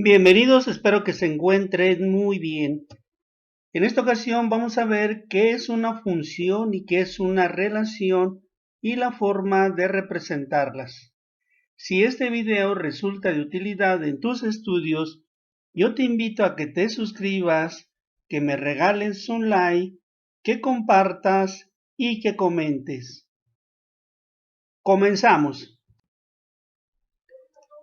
Bienvenidos, espero que se encuentren muy bien. En esta ocasión vamos a ver qué es una función y qué es una relación y la forma de representarlas. Si este video resulta de utilidad en tus estudios, yo te invito a que te suscribas, que me regales un like, que compartas y que comentes. Comenzamos.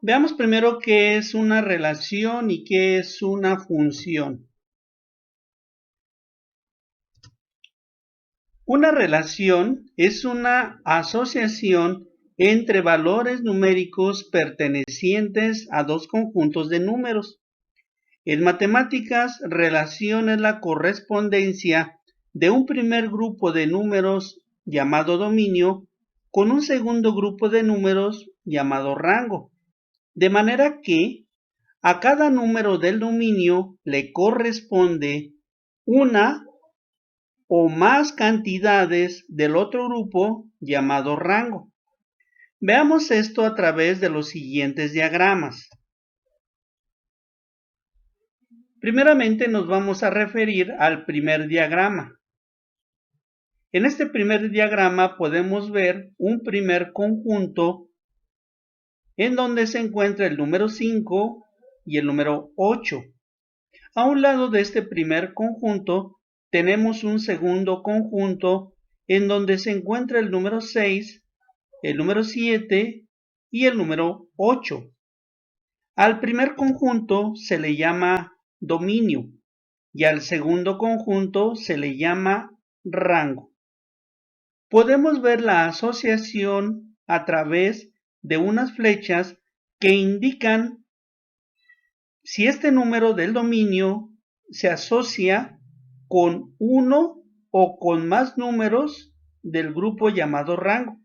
Veamos primero qué es una relación y qué es una función. Una relación es una asociación entre valores numéricos pertenecientes a dos conjuntos de números. En matemáticas, relación es la correspondencia de un primer grupo de números llamado dominio con un segundo grupo de números llamado rango. De manera que a cada número del dominio le corresponde una o más cantidades del otro grupo llamado rango. Veamos esto a través de los siguientes diagramas. Primeramente nos vamos a referir al primer diagrama. En este primer diagrama podemos ver un primer conjunto en donde se encuentra el número 5 y el número 8. A un lado de este primer conjunto tenemos un segundo conjunto en donde se encuentra el número 6, el número 7 y el número 8. Al primer conjunto se le llama dominio y al segundo conjunto se le llama rango. Podemos ver la asociación a través de unas flechas que indican si este número del dominio se asocia con uno o con más números del grupo llamado rango.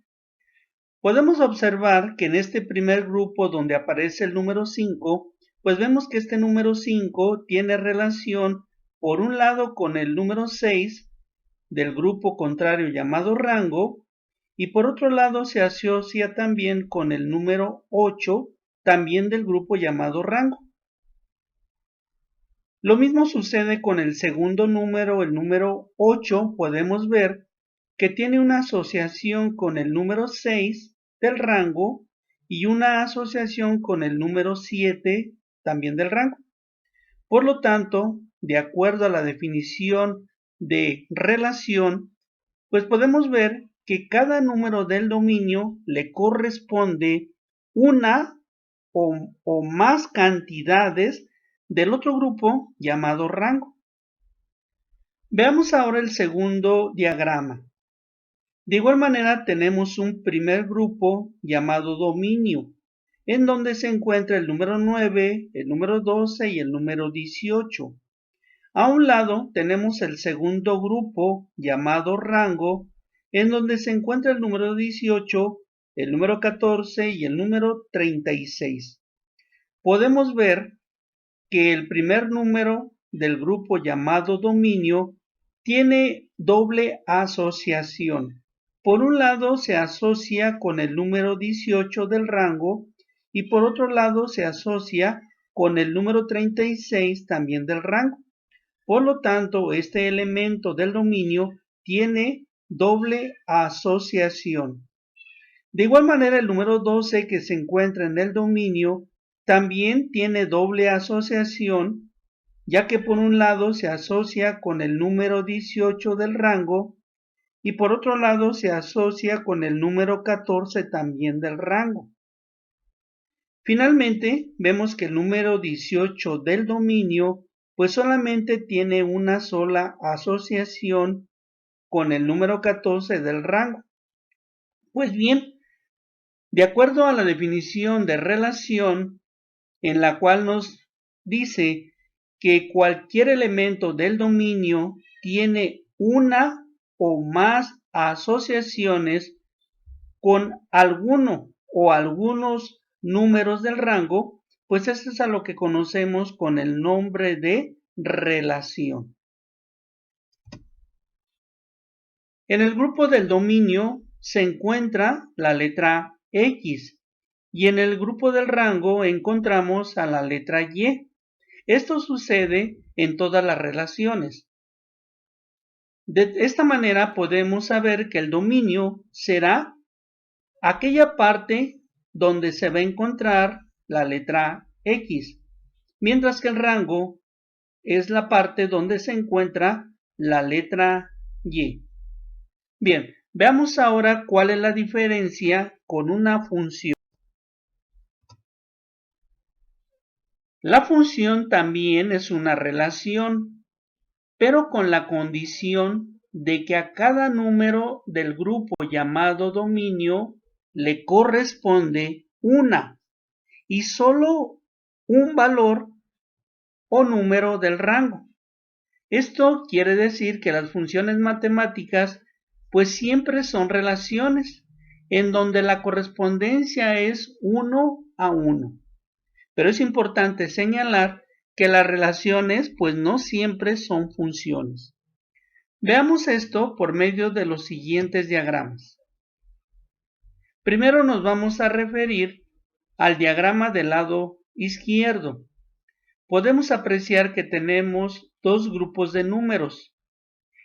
Podemos observar que en este primer grupo donde aparece el número 5, pues vemos que este número 5 tiene relación por un lado con el número 6 del grupo contrario llamado rango y por otro lado se asocia también con el número 8 también del grupo llamado rango. Lo mismo sucede con el segundo número, el número 8, podemos ver que tiene una asociación con el número 6 del rango y una asociación con el número 7 también del rango. Por lo tanto, de acuerdo a la definición de relación, pues podemos ver que cada número del dominio le corresponde una o más cantidades del otro grupo llamado rango. Veamos ahora el segundo diagrama. De igual manera tenemos un primer grupo llamado dominio, en donde se encuentra el número 9, el número 12 y el número 18. A un lado tenemos el segundo grupo llamado rango, en donde se encuentra el número 18, el número 14 y el número 36. Podemos ver que el primer número del grupo llamado dominio tiene doble asociación. Por un lado se asocia con el número 18 del rango y por otro lado se asocia con el número 36 también del rango. Por lo tanto, este elemento del dominio tiene doble asociación. De igual manera, el número 12 que se encuentra en el dominio también tiene doble asociación, ya que por un lado se asocia con el número 18 del rango y por otro lado se asocia con el número 14 también del rango. Finalmente, vemos que el número 18 del dominio pues solamente tiene una sola asociación con el número 14 del rango. Pues bien, de acuerdo a la definición de relación en la cual nos dice que cualquier elemento del dominio tiene una o más asociaciones con alguno o algunos números del rango, pues eso es a lo que conocemos con el nombre de relación. En el grupo del dominio se encuentra la letra X y en el grupo del rango encontramos a la letra Y. Esto sucede en todas las relaciones. De esta manera podemos saber que el dominio será aquella parte donde se va a encontrar la letra X, mientras que el rango es la parte donde se encuentra la letra Y. Bien, veamos ahora cuál es la diferencia con una función. La función también es una relación, pero con la condición de que a cada número del grupo llamado dominio le corresponde una y solo un valor o número del rango. Esto quiere decir que las funciones matemáticas pues siempre son relaciones en donde la correspondencia es 1 a 1. Pero es importante señalar que las relaciones pues no siempre son funciones. Veamos esto por medio de los siguientes diagramas. Primero nos vamos a referir al diagrama del lado izquierdo. Podemos apreciar que tenemos dos grupos de números.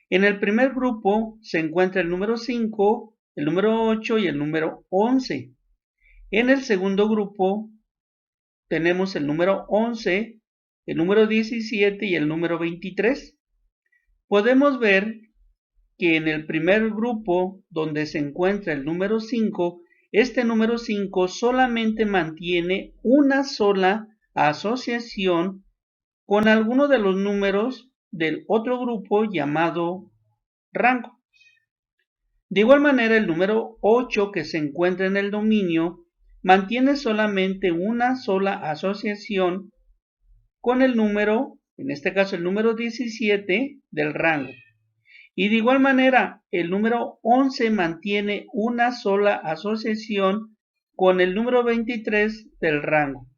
En el primer grupo se encuentra el número 5, el número 8 y el número 11. En el segundo grupo tenemos el número 11, el número 17 y el número 23. Podemos ver que en el primer grupo donde se encuentra el número 5, este número 5 solamente mantiene una sola asociación con alguno de los números del otro grupo llamado rango. De igual manera, el número 8 que se encuentra en el dominio mantiene solamente una sola asociación con el número, en este caso el número 17 del rango. Y de igual manera, el número 11 mantiene una sola asociación con el número 23 del rango.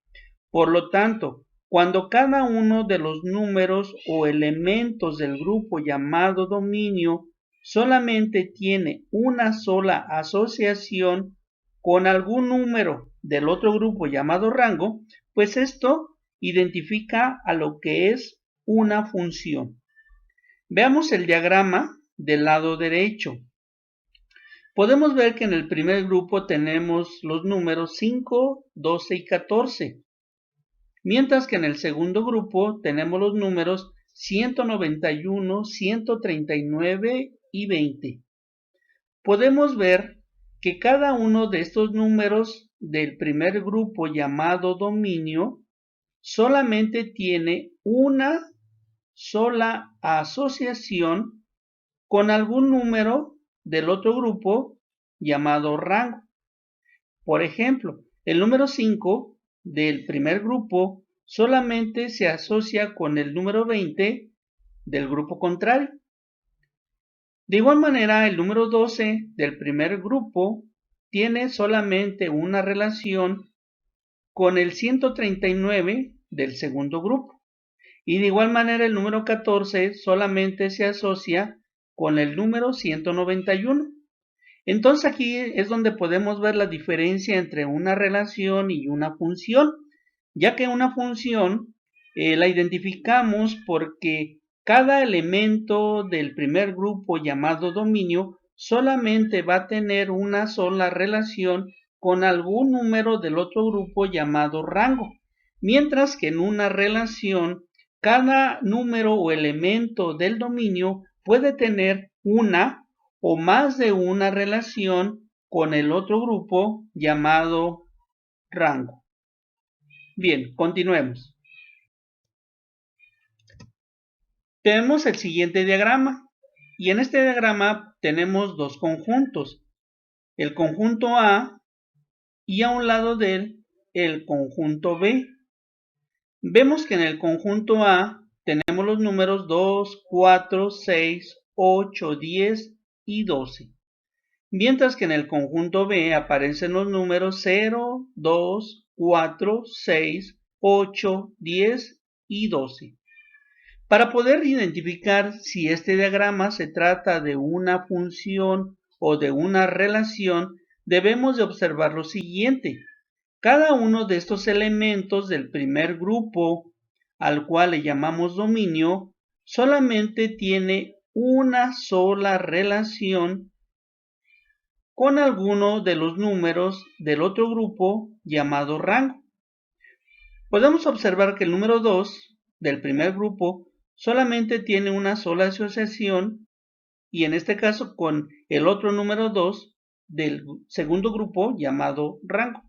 Por lo tanto, cuando cada uno de los números o elementos del grupo llamado dominio solamente tiene una sola asociación con algún número del otro grupo llamado rango, pues esto identifica a lo que es una función. Veamos el diagrama del lado derecho. Podemos ver que en el primer grupo tenemos los números 5, 12 y 14. Mientras que en el segundo grupo tenemos los números 191, 139 y 20. Podemos ver que cada uno de estos números del primer grupo llamado dominio solamente tiene una sola asociación con algún número del otro grupo llamado rango. Por ejemplo, el número 5 del primer grupo solamente se asocia con el número 20 del grupo contrario. De igual manera, el número 12 del primer grupo tiene solamente una relación con el 139 del segundo grupo. Y de igual manera, el número 14 solamente se asocia con el número 191. Entonces aquí es donde podemos ver la diferencia entre una relación y una función, ya que una función la identificamos porque cada elemento del primer grupo llamado dominio solamente va a tener una sola relación con algún número del otro grupo llamado rango, mientras que en una relación cada número o elemento del dominio puede tener una o más de una relación con el otro grupo llamado rango. Bien, continuemos. Tenemos el siguiente diagrama y en este diagrama tenemos dos conjuntos, el conjunto A y a un lado de él el conjunto B. Vemos que en el conjunto A tenemos los números 2, 4, 6, 8, 10 y 12. Mientras que en el conjunto B aparecen los números 0, 2, 4, 6, 8, 10 y 12. Para poder identificar si este diagrama se trata de una función o de una relación, debemos de observar lo siguiente. Cada uno de estos elementos del primer grupo, al cual le llamamos dominio, solamente tiene una sola relación con alguno de los números del otro grupo llamado rango. Podemos observar que el número 2 del primer grupo solamente tiene una sola asociación, y en este caso con el otro número 2 del segundo grupo llamado rango.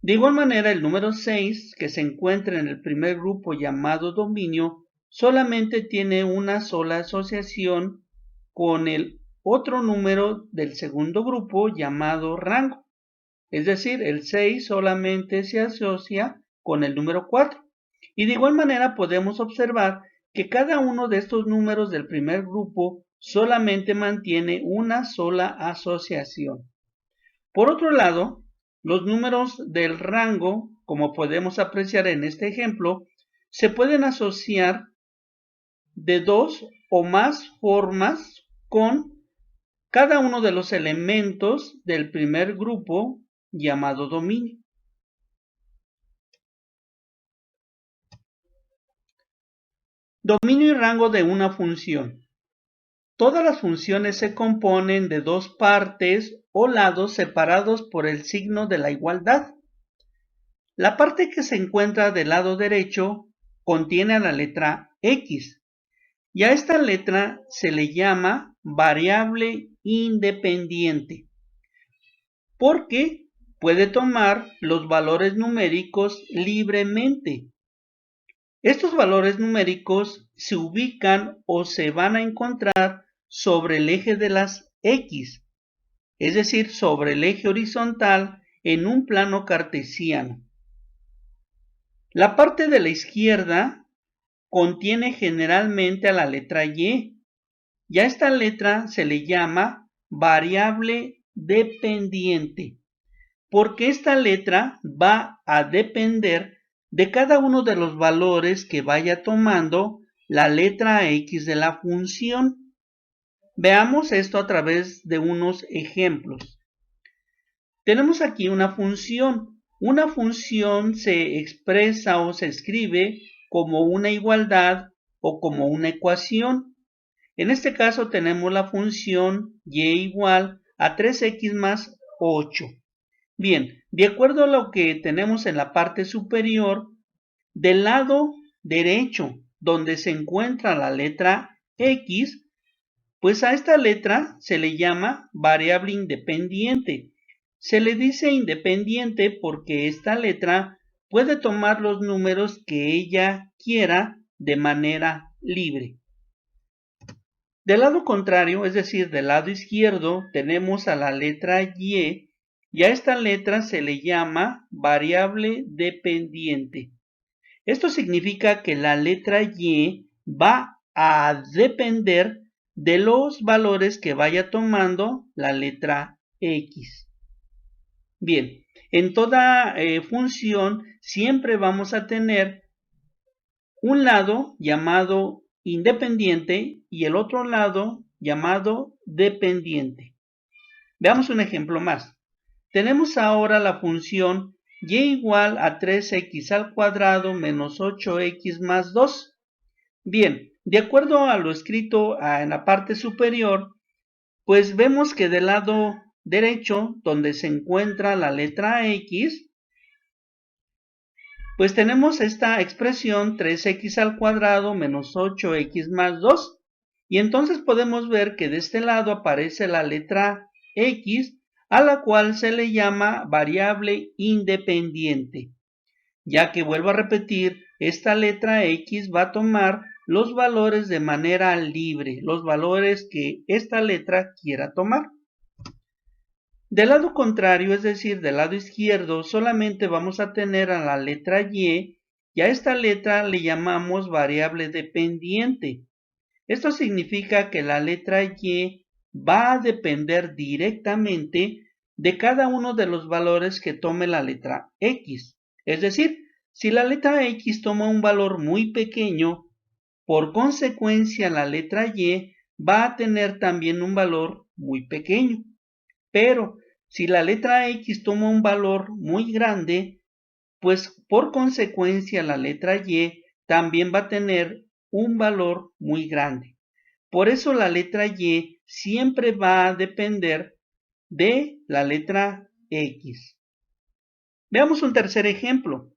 De igual manera, el número 6, que se encuentra en el primer grupo llamado dominio, solamente tiene una sola asociación con el otro número del segundo grupo llamado rango. Es decir, el 6 solamente se asocia con el número 4. Y de igual manera podemos observar que cada uno de estos números del primer grupo solamente mantiene una sola asociación. Por otro lado, los números del rango, como podemos apreciar en este ejemplo, se pueden asociar de dos o más formas con cada uno de los elementos del primer grupo llamado dominio. Dominio y rango de una función. Todas las funciones se componen de dos partes o lados separados por el signo de la igualdad. La parte que se encuentra del lado derecho contiene a la letra X, y a esta letra se le llama variable independiente, porque puede tomar los valores numéricos libremente. Estos valores numéricos se ubican o se van a encontrar sobre el eje de las X, es decir, sobre el eje horizontal en un plano cartesiano. La parte de la izquierda contiene generalmente a la letra Y, y a esta letra se le llama variable dependiente, porque esta letra va a depender de cada uno de los valores que vaya tomando la letra X de la función. Veamos esto a través de unos ejemplos. Tenemos aquí una función. Una función se expresa o se escribe como una igualdad o como una ecuación. En este caso tenemos la función y igual a 3x más 8. Bien, de acuerdo a lo que tenemos en la parte superior, del lado derecho, donde se encuentra la letra X, pues a esta letra se le llama variable independiente. Se le dice independiente porque esta letra puede tomar los números que ella quiera de manera libre. Del lado contrario, es decir, del lado izquierdo, tenemos a la letra Y, y a esta letra se le llama variable dependiente. Esto significa que la letra Y va a depender de los valores que vaya tomando la letra X. Bien, en toda función siempre vamos a tener un lado llamado independiente y el otro lado llamado dependiente. Veamos un ejemplo más. Tenemos ahora la función y igual a 3x al cuadrado menos 8x más 2. Bien, de acuerdo a lo escrito en la parte superior, pues vemos que del lado derecho, donde se encuentra la letra X, pues tenemos esta expresión 3x al cuadrado menos 8x más 2. Y entonces podemos ver que de este lado aparece la letra X, a la cual se le llama variable independiente, ya que vuelvo a repetir, esta letra X va a tomar los valores de manera libre, los valores que esta letra quiera tomar. Del lado contrario, es decir, del lado izquierdo, solamente vamos a tener a la letra Y, y a esta letra le llamamos variable dependiente. Esto significa que la letra Y va a depender directamente de cada uno de los valores que tome la letra X. Es decir, si la letra X toma un valor muy pequeño, por consecuencia la letra Y va a tener también un valor muy pequeño. Pero Si la letra X toma un valor muy grande, pues por consecuencia la letra Y también va a tener un valor muy grande. Por eso la letra Y siempre va a depender de la letra X. Veamos un tercer ejemplo.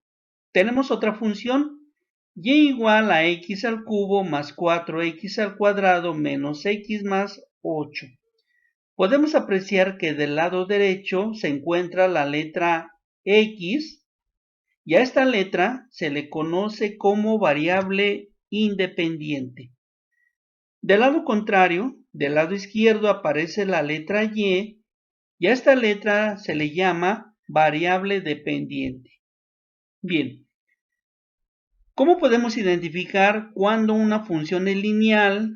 Tenemos otra función, y igual a x al cubo más 4x al cuadrado menos x más 8. Podemos apreciar que del lado derecho se encuentra la letra x y a esta letra se le conoce como variable independiente. Del lado contrario, del lado izquierdo aparece la letra y a esta letra se le llama variable dependiente. Bien, ¿cómo podemos identificar cuando una función es lineal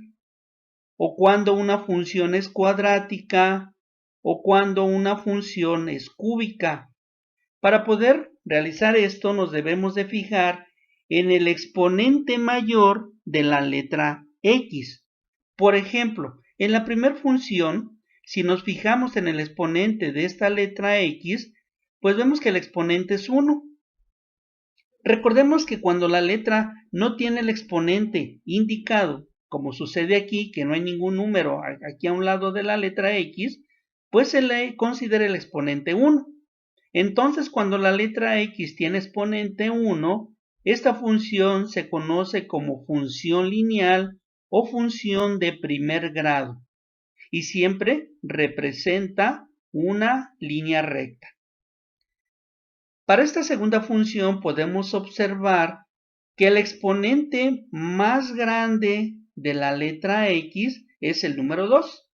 o cuando una función es cuadrática o cuando una función es cúbica? Para poder realizar esto nos debemos de fijar en el exponente mayor de la letra X. Por ejemplo, en la primera función, si nos fijamos en el exponente de esta letra X, pues vemos que el exponente es 1. Recordemos que cuando la letra no tiene el exponente indicado, como sucede aquí, que no hay ningún número aquí a un lado de la letra X, pues se le considera el exponente 1. Entonces, cuando la letra X tiene exponente 1, esta función se conoce como función lineal o función de primer grado y siempre representa una línea recta. Para esta segunda función podemos observar que el exponente más grande de la letra X es el número 2,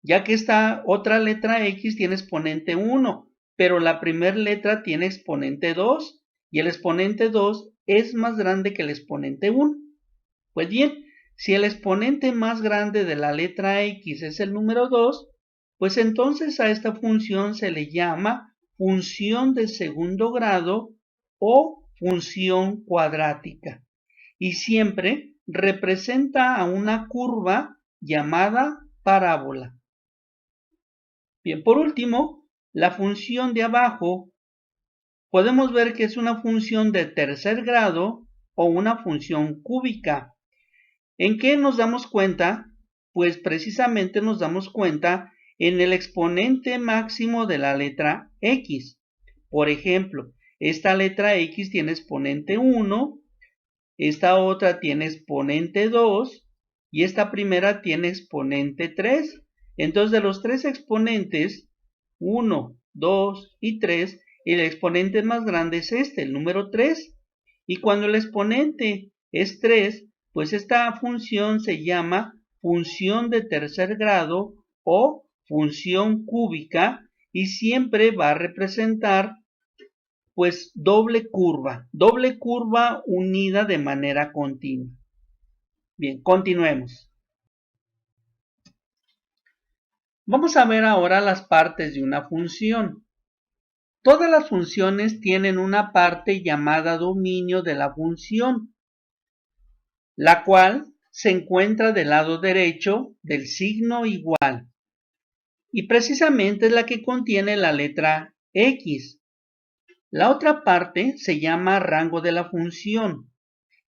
ya que esta otra letra X tiene exponente 1, pero la primera letra tiene exponente 2 y el exponente 2 es más grande que el exponente 1. Pues bien, si el exponente más grande de la letra X es el número 2, pues entonces a esta función se le llama función de segundo grado o función cuadrática y siempre representa a una curva llamada parábola. Bien, por último, la función de abajo podemos ver que es una función de tercer grado o una función cúbica. ¿En qué nos damos cuenta? Pues precisamente nos damos cuenta en el exponente máximo de la letra X. Por ejemplo, esta letra X tiene exponente 1, esta otra tiene exponente 2 y esta primera tiene exponente 3. Entonces, de los tres exponentes, 1, 2 y 3, el exponente más grande es este, el número 3. Y cuando el exponente es 3, pues esta función se llama función de tercer grado o función cúbica y siempre va a representar pues doble curva unida de manera continua. Bien, continuemos. Vamos a ver ahora las partes de una función. Todas las funciones tienen una parte llamada dominio de la función, la cual se encuentra del lado derecho del signo igual y precisamente es la que contiene la letra X. La otra parte se llama rango de la función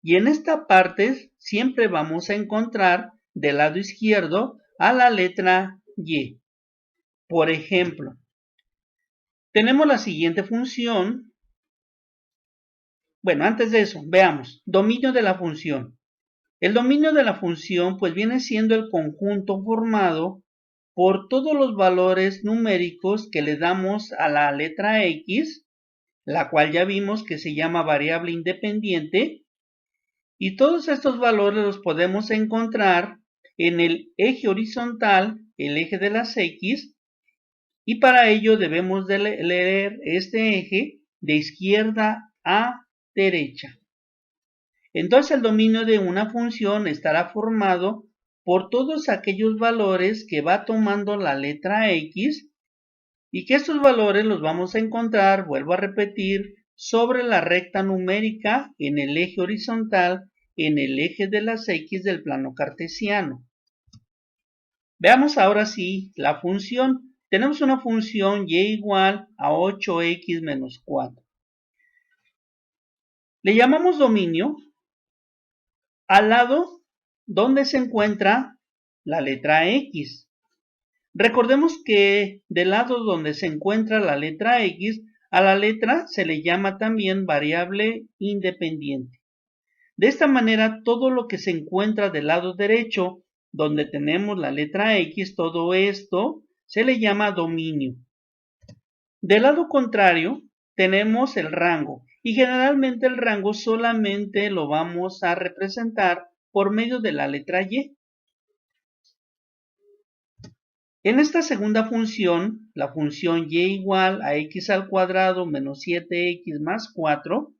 y en esta parte siempre vamos a encontrar del lado izquierdo a la letra Y. Por ejemplo, tenemos la siguiente función. Bueno, antes de eso, veamos, dominio de la función. El dominio de la función pues viene siendo el conjunto formado por todos los valores numéricos que le damos a la letra X, la cual ya vimos que se llama variable independiente, y todos estos valores los podemos encontrar en el eje horizontal, el eje de las X, y para ello debemos de leer este eje de izquierda a derecha. Entonces el dominio de una función estará formado por todos aquellos valores que va tomando la letra X y que estos valores los vamos a encontrar, vuelvo a repetir, sobre la recta numérica en el eje horizontal, en el eje de las X del plano cartesiano. Veamos ahora sí la función. tenemos una función y igual a 8x menos 4. Le llamamos dominio al lado donde se encuentra la letra X. Recordemos que del lado donde se encuentra la letra X, a la letra se le llama también variable independiente. De esta manera, todo lo que se encuentra del lado derecho, donde tenemos la letra X, todo esto se le llama dominio. Del lado contrario, tenemos el rango, y generalmente el rango solamente lo vamos a representar por medio de la letra Y. En esta segunda función, la función y igual a x al cuadrado menos 7x más 4,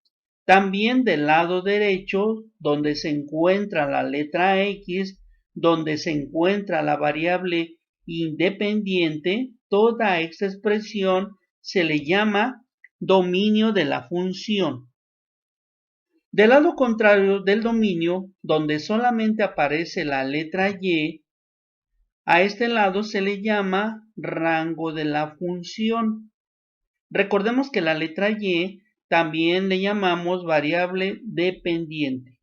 también del lado derecho, donde se encuentra la letra x, donde se encuentra la variable independiente, toda esta expresión se le llama dominio de la función. Del lado contrario del dominio, donde solamente aparece la letra y, a este lado se le llama rango de la función. Recordemos que la letra y también le llamamos variable dependiente.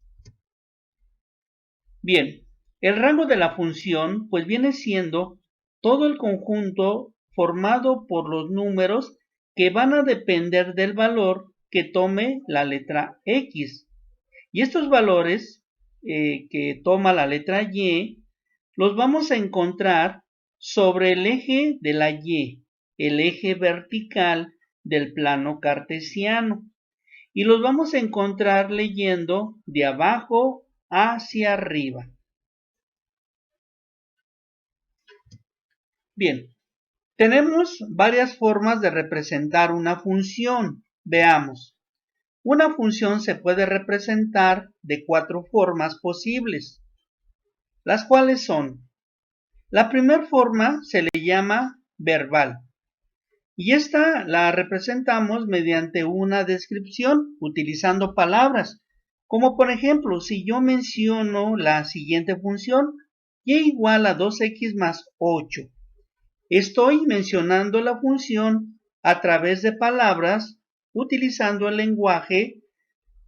Bien, el rango de la función pues viene siendo todo el conjunto formado por los números que van a depender del valor que tome la letra X. Y estos valores que toma la letra Y los vamos a encontrar sobre el eje de la Y, el eje vertical del plano cartesiano. Y los vamos a encontrar leyendo de abajo hacia arriba. Bien, tenemos varias formas de representar una función. Veamos. Una función se puede representar de 4 formas posibles, las cuales son: la primera forma se le llama verbal, y esta la representamos mediante una descripción utilizando palabras, como por ejemplo, si yo menciono la siguiente función, y igual a 2x más 8. Estoy mencionando la función a través de palabras utilizando el lenguaje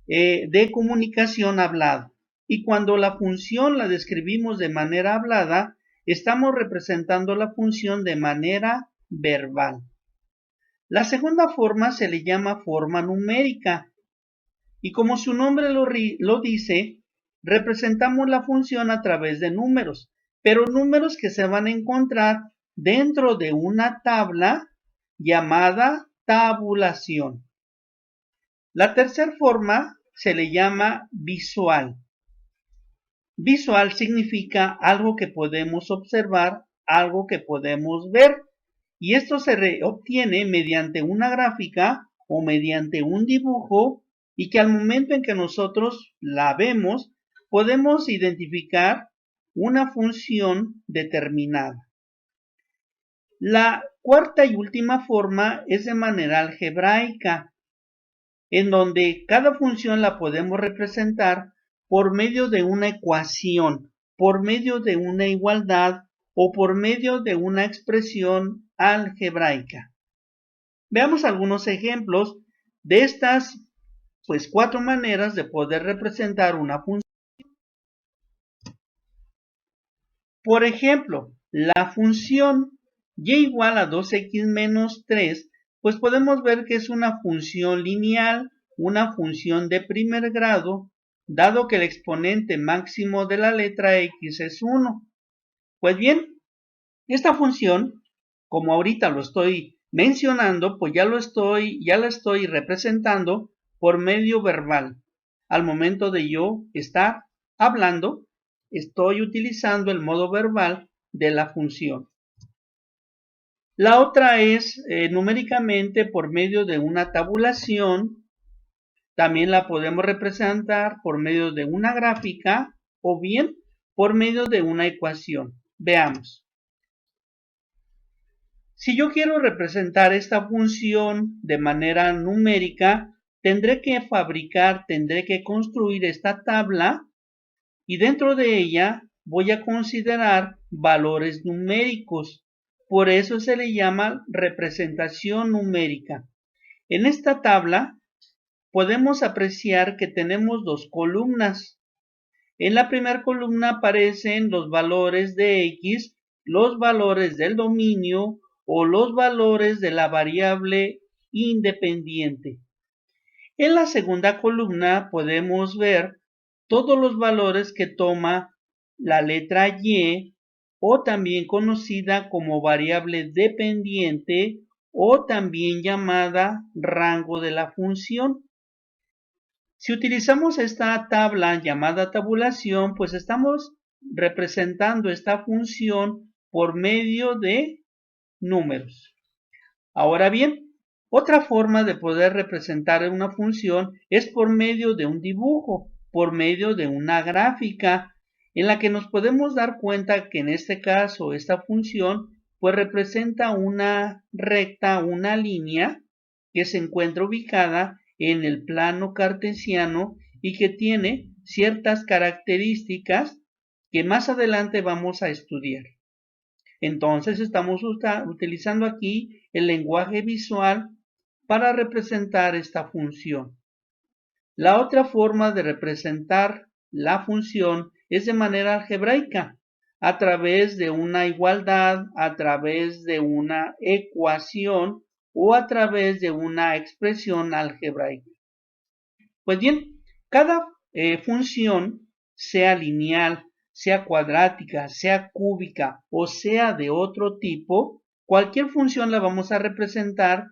de comunicación hablado. Y cuando la función la describimos de manera hablada, estamos representando la función de manera verbal. La segunda forma se le llama forma numérica. Y como su nombre lo dice, representamos la función a través de números, pero números que se van a encontrar dentro de una tabla llamada tabulación. La tercera forma se le llama visual. Visual significa algo que podemos observar, algo que podemos ver, y esto se obtiene mediante una gráfica o mediante un dibujo, y que al momento en que nosotros la vemos, podemos identificar una función determinada. La cuarta y última forma es de manera algebraica, en donde cada función la podemos representar por medio de una ecuación, por medio de una igualdad o por medio de una expresión algebraica. Veamos algunos ejemplos de estas 4 maneras de poder representar una función. Por ejemplo, la función y igual a 2x menos 3, pues podemos ver que es una función lineal, una función de primer grado, dado que el exponente máximo de la letra x es 1. Pues bien, esta función, como ahorita lo estoy mencionando, pues ya la estoy representando por medio verbal. Al momento de yo estar hablando, estoy utilizando el modo verbal de la función. La otra es numéricamente por medio de una tabulación. También la podemos representar por medio de una gráfica o bien por medio de una ecuación. Veamos. Si yo quiero representar esta función de manera numérica, tendré que construir esta tabla, y dentro de ella voy a considerar valores numéricos. Por eso se le llama representación numérica. En esta tabla podemos apreciar que tenemos dos columnas. En la primera columna aparecen los valores de X, los valores del dominio o los valores de la variable independiente. En la segunda columna podemos ver todos los valores que toma la letra Y, o también conocida como variable dependiente, o también llamada rango de la función. Si utilizamos esta tabla llamada tabulación, pues estamos representando esta función por medio de números. Ahora bien, otra forma de poder representar una función es por medio de un dibujo, por medio de una gráfica, en la que nos podemos dar cuenta que en este caso esta función pues representa una recta, una línea que se encuentra ubicada en el plano cartesiano y que tiene ciertas características que más adelante vamos a estudiar. Entonces estamos utilizando aquí el lenguaje visual para representar esta función. La otra forma de representar la función es de manera algebraica, a través de una igualdad, a través de una ecuación o a través de una expresión algebraica. Pues bien, cada función, sea lineal, sea cuadrática, sea cúbica o sea de otro tipo, cualquier función la vamos a representar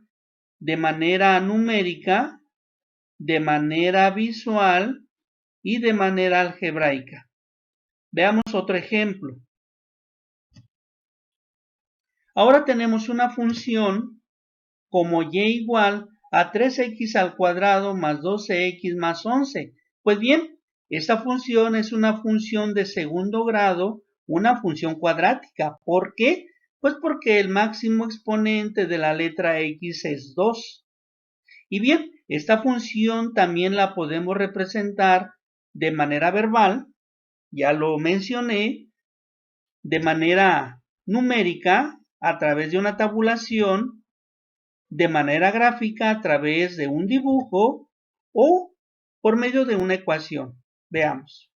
de manera numérica, de manera visual y de manera algebraica. Veamos otro ejemplo. Ahora tenemos una función como y igual a 3x al cuadrado más 12x más 11. Pues bien, esta función es una función de segundo grado, una función cuadrática. ¿Por qué? Pues porque el máximo exponente de la letra x es 2. Y bien, esta función también la podemos representar de manera verbal, ya lo mencioné, de manera numérica, a través de una tabulación, de manera gráfica a través de un dibujo o por medio de una ecuación. Veamos.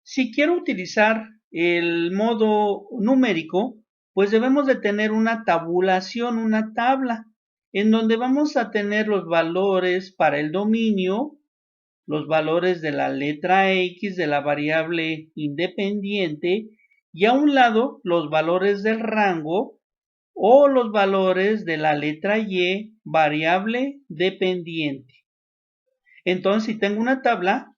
Si quiero utilizar el modo numérico, pues debemos de tener una tabulación, una tabla, en donde vamos a tener los valores para el dominio, los valores de la letra X de la variable independiente y a un lado los valores del rango o los valores de la letra Y variable dependiente. Entonces, si tengo una tabla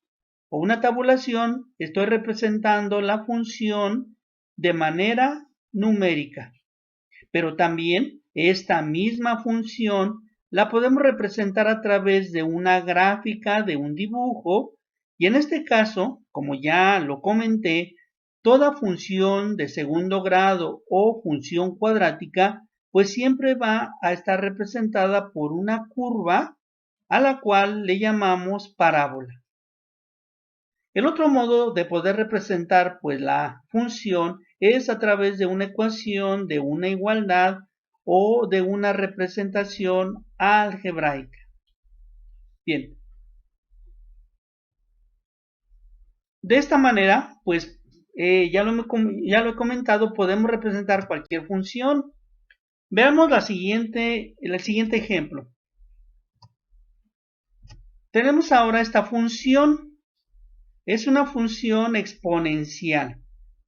o una tabulación, estoy representando la función de manera numérica. Pero también esta misma función la podemos representar a través de una gráfica, de un dibujo, y en este caso, como ya lo comenté, toda función de segundo grado o función cuadrática, pues siempre va a estar representada por una curva a la cual le llamamos parábola. El otro modo de poder representar pues la función es a través de una ecuación, de una igualdad o de una representación algebraica. Bien. De esta manera, pues ya lo he comentado, podemos representar cualquier función. Veamos el siguiente ejemplo. Tenemos ahora esta función. Es una función exponencial.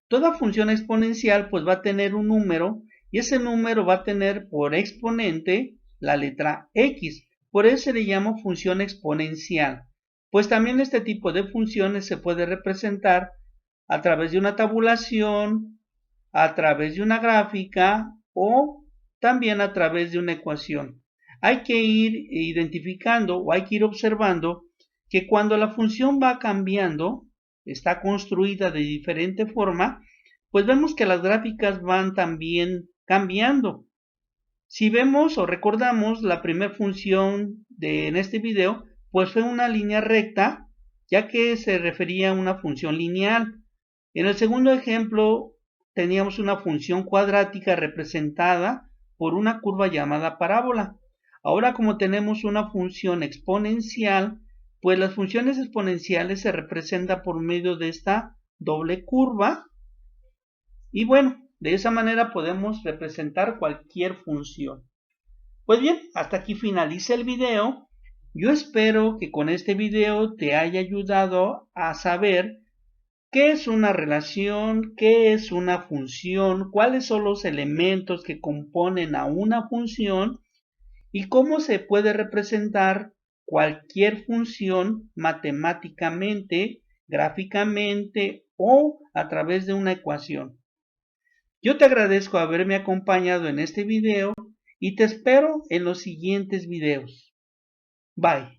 Toda función exponencial pues va a tener un número y ese número va a tener por exponente la letra X. Por eso se le llama función exponencial. Pues también este tipo de funciones se puede representar a través de una tabulación, a través de una gráfica o también a través de una ecuación. Hay que ir identificando o hay que ir observando que cuando la función va cambiando, está construida de diferente forma, pues vemos que las gráficas van también cambiando. Si vemos o recordamos la primera función en este video, pues fue una línea recta, ya que se refería a una función lineal. En el segundo ejemplo teníamos una función cuadrática representada por una curva llamada parábola. Ahora, como tenemos una función exponencial, pues las funciones exponenciales se representan por medio de esta doble curva. Y bueno, de esa manera podemos representar cualquier función. Pues bien, hasta aquí finaliza el video. Yo espero que con este video te haya ayudado a saber qué es una relación, qué es una función, cuáles son los elementos que componen a una función y cómo se puede representar cualquier función matemáticamente, gráficamente o a través de una ecuación. Yo te agradezco haberme acompañado en este video y te espero en los siguientes videos. Bye.